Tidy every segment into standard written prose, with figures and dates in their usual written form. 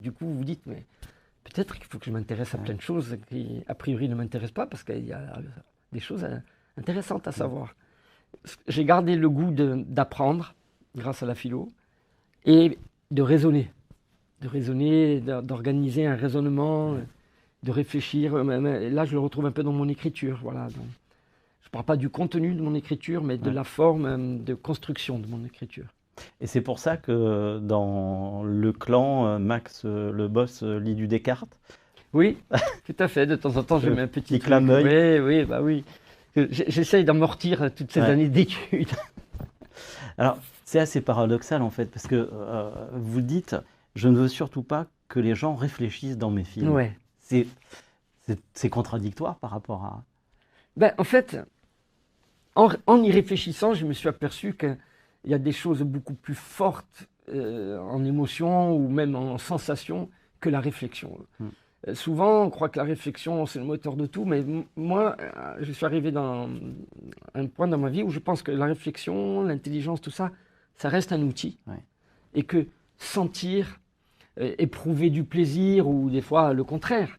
Du coup, vous vous dites, mais peut-être qu'il faut que je m'intéresse à plein de choses qui, a priori, ne m'intéressent pas parce qu'il y a des choses intéressantes à savoir. J'ai gardé le goût d'apprendre grâce à la philo et de raisonner. D'organiser un raisonnement, de réfléchir. Là, je le retrouve un peu dans mon écriture. Voilà. Donc, je ne parle pas du contenu de mon écriture, mais de la forme de construction de mon écriture. Et c'est pour ça que dans le clan, Max, le boss, lit du Descartes. Oui, tout à fait. De temps en temps, je mets un petit Petit clin truc. d'œil. Oui, oui, bah oui. J'essaye d'amortir toutes ces Ouais. années d'études. Alors, c'est assez paradoxal en fait, parce que vous dites, je ne veux surtout pas que les gens réfléchissent dans mes films. Ouais. C'est contradictoire par rapport à... Ben, en fait, en y réfléchissant, je me suis aperçu qu'il y a des choses beaucoup plus fortes en émotion ou même en sensation que la réflexion. Souvent, on croit que la réflexion, c'est le moteur de tout, mais moi, je suis arrivé dans un point dans ma vie où je pense que la réflexion, l'intelligence, tout ça, ça reste un outil. Ouais. Et que sentir, éprouver du plaisir ou des fois le contraire,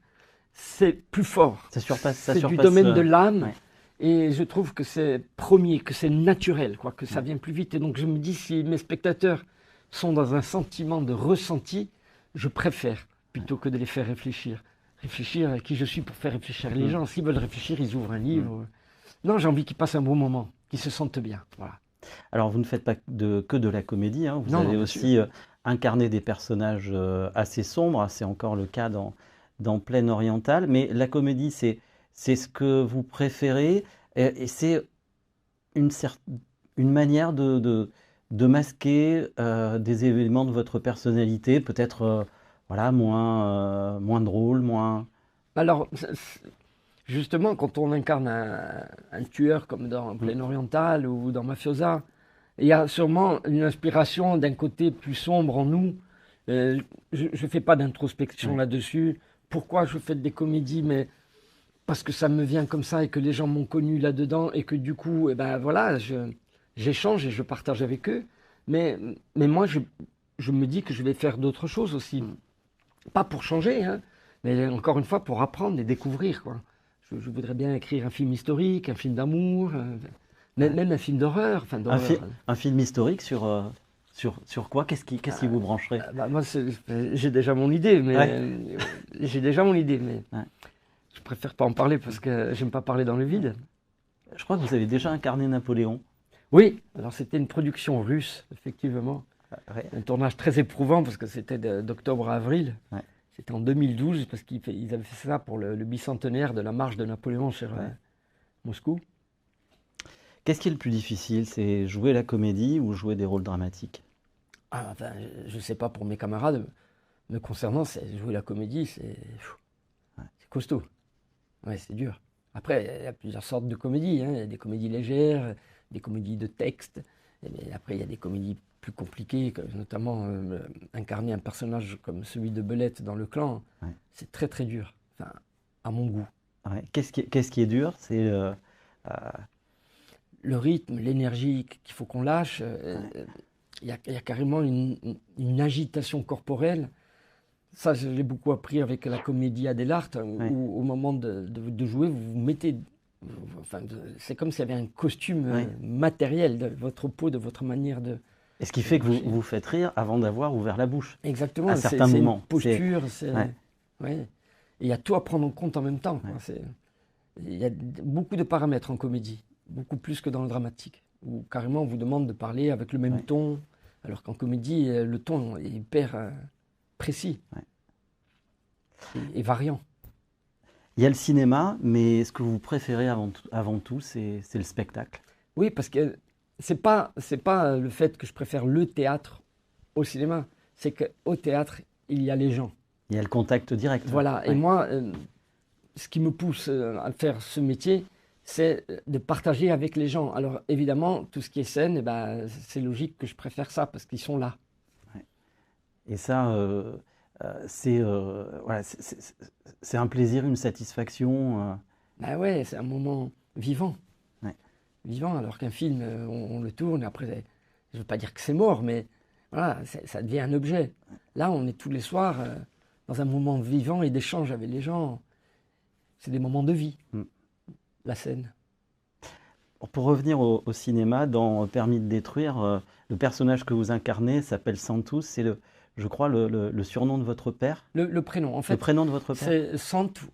c'est plus fort. Ça surpasse C'est du domaine de l'âme. Ouais. Et je trouve que c'est premier, que c'est naturel, quoi, que ça vient plus vite. Et donc je me dis, si mes spectateurs sont dans un sentiment de ressenti, je préfère plutôt que de les faire réfléchir. Réfléchir à qui je suis pour faire réfléchir les gens. S'ils veulent réfléchir, ils ouvrent un livre. Non, j'ai envie qu'ils passent un bon moment, qu'ils se sentent bien. Voilà. Alors, vous ne faites pas que de la comédie, hein. Vous avez aussi incarné des personnages assez sombres. C'est encore le cas dans Plaine Orientale. Mais la comédie, c'est ce que vous préférez. Et c'est une manière de masquer des éléments de votre personnalité, peut-être voilà, moins drôle, moins... Alors, justement, quand on incarne un tueur comme dans Plaine Orientale ou dans Mafiosa, il y a sûrement une inspiration d'un côté plus sombre en nous. Je ne fais pas d'introspection là-dessus. Pourquoi je fais des comédies? Mais parce que ça me vient comme ça et que les gens m'ont connu là-dedans et que du coup, eh ben, voilà, j'échange et je partage avec eux. Mais moi, je me dis que je vais faire d'autres choses aussi. Pas pour changer, hein, mais encore une fois, pour apprendre et découvrir, quoi. Je voudrais bien écrire un film historique, un film d'amour, même un film d'horreur. Enfin, un film historique sur quoi? Qu'est-ce qui vous brancherait? Bah, moi, j'ai déjà mon idée, mais j'ai déjà mon idée, mais je préfère pas en parler parce que j'aime pas parler dans le vide. Je crois que vous avez déjà incarné Napoléon. Oui, alors c'était une production russe, effectivement. Ouais. Un tournage très éprouvant parce que c'était d'octobre à avril. Ouais. C'était en 2012 parce qu'ils avaient fait ça pour le bicentenaire de la marche de Napoléon sur Moscou. Qu'est-ce qui est le plus difficile? C'est jouer la comédie ou jouer des rôles dramatiques? Enfin, je ne sais pas pour mes camarades, me concernant, jouer la comédie, c'est costaud. Ouais, c'est dur. Après, il y a plusieurs sortes de comédies. Hein. Il y a des comédies légères, des comédies de texte. Mais après, il y a des comédies plus compliquées, notamment incarner un personnage comme celui de Belette dans Le Clan. Ouais. C'est très très dur, enfin, à mon goût. Ouais. Qu'est-ce qui est dur? C'est le rythme, l'énergie qu'il faut qu'on lâche. Il y a carrément une agitation corporelle. Ça, je l'ai beaucoup appris avec la comédie Adélard, où au moment de jouer, vous vous mettez... Enfin, c'est comme s'il y avait un costume matériel de votre peau, de votre manière de... Et ce qui fait que vous vous faites rire avant d'avoir ouvert la bouche. Exactement, à certains moments. Une posture, Et il y a tout à prendre en compte en même temps. Il y a beaucoup de paramètres en comédie, beaucoup plus que dans le dramatique, où carrément on vous demande de parler avec le même ton, alors qu'en comédie, le ton est hyper précis et variant. Il y a le cinéma, mais ce que vous préférez avant tout, c'est le spectacle. Oui, parce que c'est pas le fait que je préfère le théâtre au cinéma, c'est qu'au théâtre, il y a les gens. Il y a le contact direct. Voilà, et moi, ce qui me pousse à faire ce métier, c'est de partager avec les gens. Alors évidemment, tout ce qui est scène, eh ben, c'est logique que je préfère ça, parce qu'ils sont là. Et ça, c'est un plaisir, une satisfaction. Ben ouais, c'est un moment vivant. Vivant, alors qu'un film, on le tourne, après, je ne veux pas dire que c'est mort, mais Voilà, ça devient un objet. Là, on est tous les soirs dans un moment vivant et d'échange avec les gens. C'est des moments de vie, la scène. Pour revenir au cinéma, dans Permis de détruire, le personnage que vous incarnez s'appelle Santos. C'est, je crois, le surnom de votre père. Le prénom, en fait. Le prénom de votre père. C'est Santou,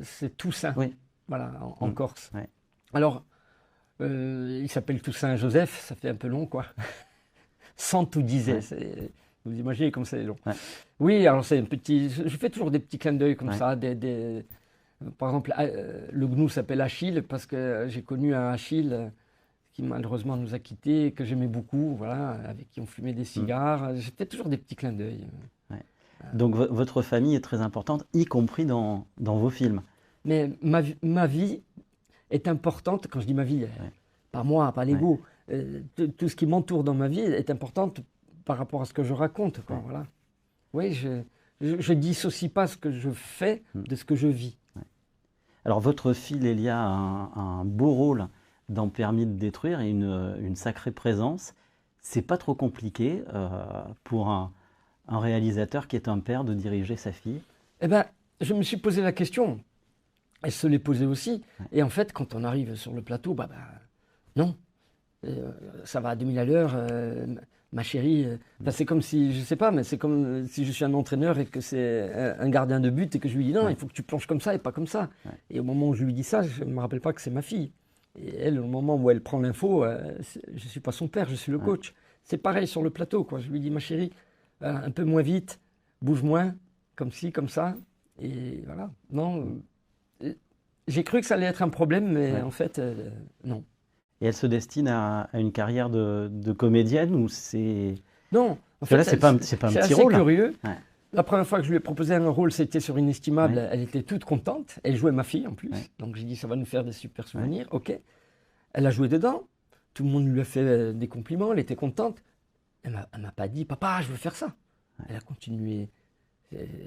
c'est Toussaint. Oui. Voilà, en Corse. Ouais. Alors, il s'appelle Toussaint Joseph, ça fait un peu long, quoi. Santou disait, vous imaginez comme c'est long. Ouais. Oui, alors c'est un petit. Je fais toujours des petits clins d'œil comme ça. Par exemple, le gnou s'appelle Achille parce que j'ai connu un Achille qui malheureusement nous a quittés, que j'aimais beaucoup, voilà, avec qui on fumait des cigares. Je fais toujours des petits clins d'œil. Ouais. Donc votre famille est très importante, y compris dans vos films. Mais ma vie est importante, quand je dis ma vie, pas moi, pas l'ego. Tout ce qui m'entoure dans ma vie est important par rapport à ce que je raconte. Quoi, voilà. Oui, je dissocie pas ce que je fais de ce que je vis. Alors votre fille Lélia a un beau rôle dans Permis de détruire et une sacrée présence. C'est pas trop compliqué pour un réalisateur qui est un père de diriger sa fille? Eh ben, je me suis posé la question. Elle se l'est posée aussi. Et en fait, quand on arrive sur le plateau, non. Ça va à 2000 à l'heure, ma chérie. C'est comme si, je sais pas, mais c'est comme si je suis un entraîneur et que c'est un gardien de but et que je lui dis non, il faut que tu planches comme ça et pas comme ça. Et au moment où je lui dis ça, je ne me rappelle pas que c'est ma fille. Et elle, au moment où elle prend l'info, je ne suis pas son père, je suis le coach. C'est pareil sur le plateau, quoi. Je lui dis, ma chérie, un peu moins vite, bouge moins, comme ci, comme ça. Et voilà. Non. J'ai cru que ça allait être un problème, mais en fait, non. Et elle se destine à une carrière de comédienne ou c'est... Non. En fait, là, c'est pas un petit rôle. C'est curieux. Ouais. La première fois que je lui ai proposé un rôle, c'était sur Inestimable. Ouais. Elle était toute contente. Elle jouait ma fille en plus. Ouais. Donc j'ai dit, ça va nous faire des super souvenirs. Ouais. OK. Elle a joué dedans. Tout le monde lui a fait des compliments. Elle était contente. Elle m'a pas dit, papa, je veux faire ça. Ouais. Elle a continué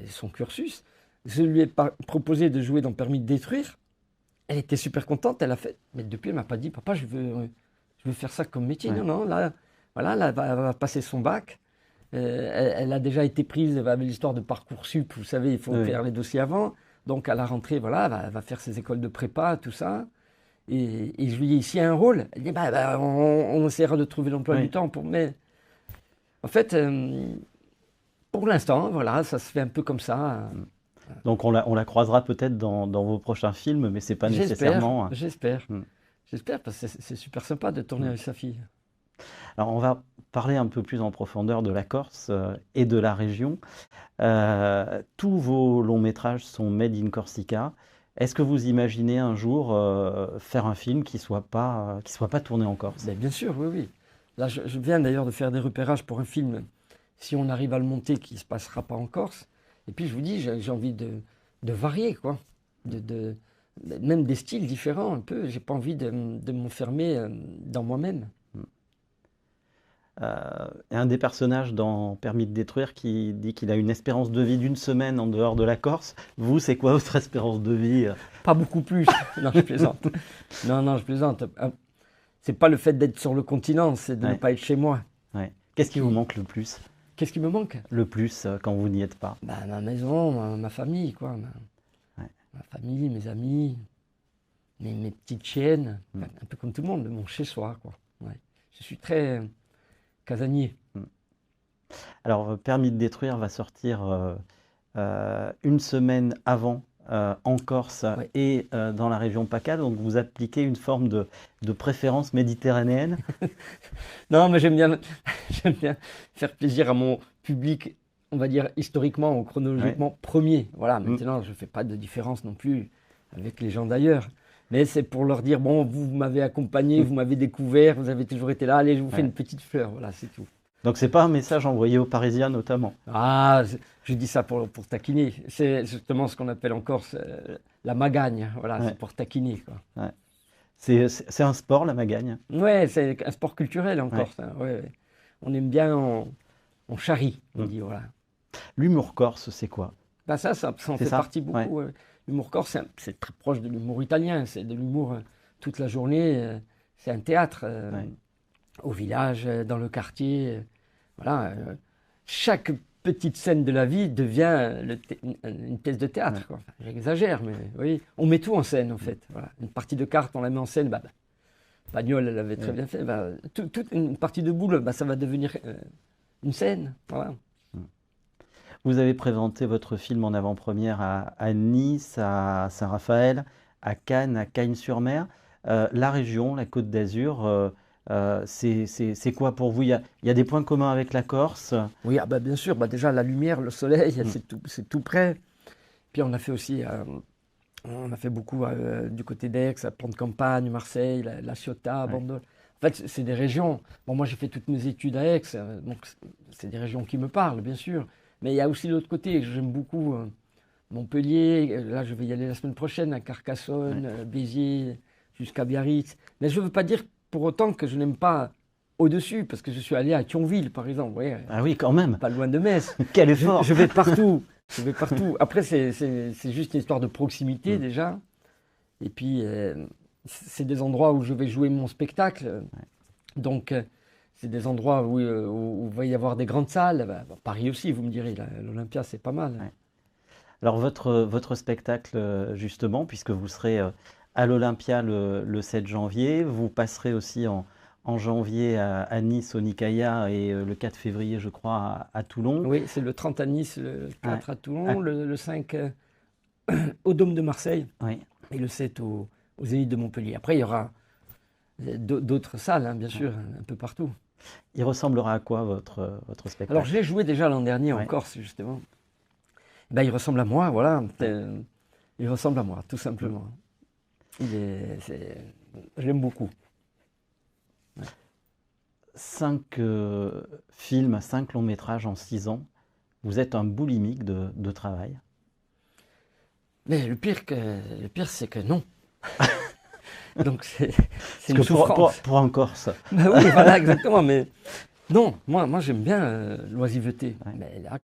son cursus. Je lui ai proposé de jouer dans Permis de détruire. Elle était super contente, elle a fait. Mais depuis, elle m'a pas dit, papa, je veux faire ça comme métier. Ouais. Non, là, voilà, là, elle va passer son bac. Elle a déjà été prise avec l'histoire de Parcoursup. Vous savez, il faut faire les dossiers avant. Donc, à la rentrée, voilà, elle va faire ses écoles de prépa, tout ça. Et je lui dis, s'il y a un rôle, elle dit, on essaiera de trouver l'emploi du temps. Mais en fait, pour l'instant, voilà, ça se fait un peu comme ça. Donc on la croisera peut-être dans vos prochains films, mais c'est pas nécessairement... J'espère. J'espère, parce que c'est super sympa de tourner avec sa fille. Alors on va parler un peu plus en profondeur de la Corse et de la région. Tous vos longs métrages sont made in Corsica. Est-ce que vous imaginez un jour faire un film qui soit pas tourné en Corse? Bien sûr, oui. Là, je viens d'ailleurs de faire des repérages pour un film, si on arrive à le monter, qui ne se passera pas en Corse. Et puis je vous dis, j'ai envie de varier, quoi. Même des styles différents un peu. J'ai pas envie de m'enfermer dans moi-même. Un des personnages dans Permis de détruire qui dit qu'il a une espérance de vie d'1 semaine en dehors de la Corse. Vous, c'est quoi votre espérance de vie? Pas beaucoup plus. Non, je plaisante. Non, je plaisante. C'est pas le fait d'être sur le continent, c'est de ne pas être chez moi. Ouais. Qu'est-ce qui vous manque le plus? Qu'est-ce qui me manque? Le plus quand vous n'y êtes pas? Ma maison, ma famille, quoi. Ma famille, mes amis, mes petites chiennes, un peu comme tout le monde, mon chez-soi, quoi. Ouais. Je suis très casanier. Alors, Permis de détruire va sortir 1 semaine avant en Corse et dans la région PACA, donc vous appliquez une forme de préférence méditerranéenne? Non, mais j'aime bien faire plaisir à mon public, on va dire historiquement ou chronologiquement premier. Voilà, maintenant je ne fais pas de différence non plus avec les gens d'ailleurs. Mais c'est pour leur dire, bon, vous m'avez accompagné, vous m'avez découvert, vous avez toujours été là, allez, je vous fais une petite fleur, voilà, c'est tout. Donc c'est pas un message envoyé aux Parisiens notamment? Ah, je dis ça pour taquiner. C'est justement ce qu'on appelle en Corse la magagne, voilà, c'est pour taquiner, quoi. Ouais. C'est un sport, la magagne? Ouais, c'est un sport culturel en Corse. Hein, ouais. On aime bien, on charrie, on dit, voilà. L'humour corse, c'est quoi? Ça en fait partie beaucoup. L'humour corse, c'est très proche de l'humour italien. C'est de l'humour toute la journée. C'est un théâtre au village, dans le quartier. voilà, chaque petite scène de la vie devient une pièce de théâtre. Quoi. Enfin, j'exagère, mais oui, on met tout en scène en fait. Voilà. Une partie de cartes, on la met en scène. Pagnol, elle l'avait très bien fait. Toute une partie de boule, ça va devenir une scène. Voilà. Vous avez présenté votre film en avant-première à Nice, à Saint-Raphaël, à Cannes, à Cagnes-sur-Mer. La région, la Côte d'Azur, c'est quoi pour vous? Il y a des points communs avec la Corse? Oui, bien sûr. Déjà, la lumière, le soleil, c'est tout près. Puis on a fait aussi, on a fait beaucoup du côté d'Aix, à Pont-de-Campagne, Marseille, La Ciotat, Bandol. En fait, c'est des régions. Bon, moi, j'ai fait toutes mes études à Aix, donc c'est des régions qui me parlent, bien sûr. Mais il y a aussi l'autre côté, j'aime beaucoup Montpellier. Là, je vais y aller la semaine prochaine à Carcassonne, Béziers, jusqu'à Biarritz. Mais je ne veux pas dire pour autant que je n'aime pas au-dessus, parce que je suis allé à Thionville, par exemple. Vous voyez, ah oui, quand même. Pas loin de Metz. Quel effort. Je vais partout. Je vais partout. Après, c'est juste une histoire de proximité déjà. Et puis, c'est des endroits où je vais jouer mon spectacle. Donc, c'est des endroits où il va y avoir des grandes salles. Paris aussi, vous me direz. L'Olympia, c'est pas mal. Ouais. Alors, votre spectacle, justement, puisque vous serez à l'Olympia le 7 janvier, vous passerez aussi en janvier à Nice, au Nicaïa, et le 4 février, je crois, à Toulon. Oui, c'est le 30 à Nice, le 4 à Toulon, le 5 au Dôme de Marseille, et le 7 au Zénith de Montpellier. Après, il y aura d'autres salles, bien sûr, un peu partout. Il ressemblera à quoi votre spectacle? Alors, je l'ai joué déjà l'an dernier en Corse, justement. Il ressemble à moi, voilà. Il ressemble à moi, tout simplement. Je l'aime beaucoup. 5 films, 5 longs métrages en 6 ans. Vous êtes un boulimique de travail. Mais le pire, c'est que non. Donc c'est une souffrance. Pour un Corse. Oui, voilà, exactement. Mais non, moi j'aime bien l'oisiveté. Mais là,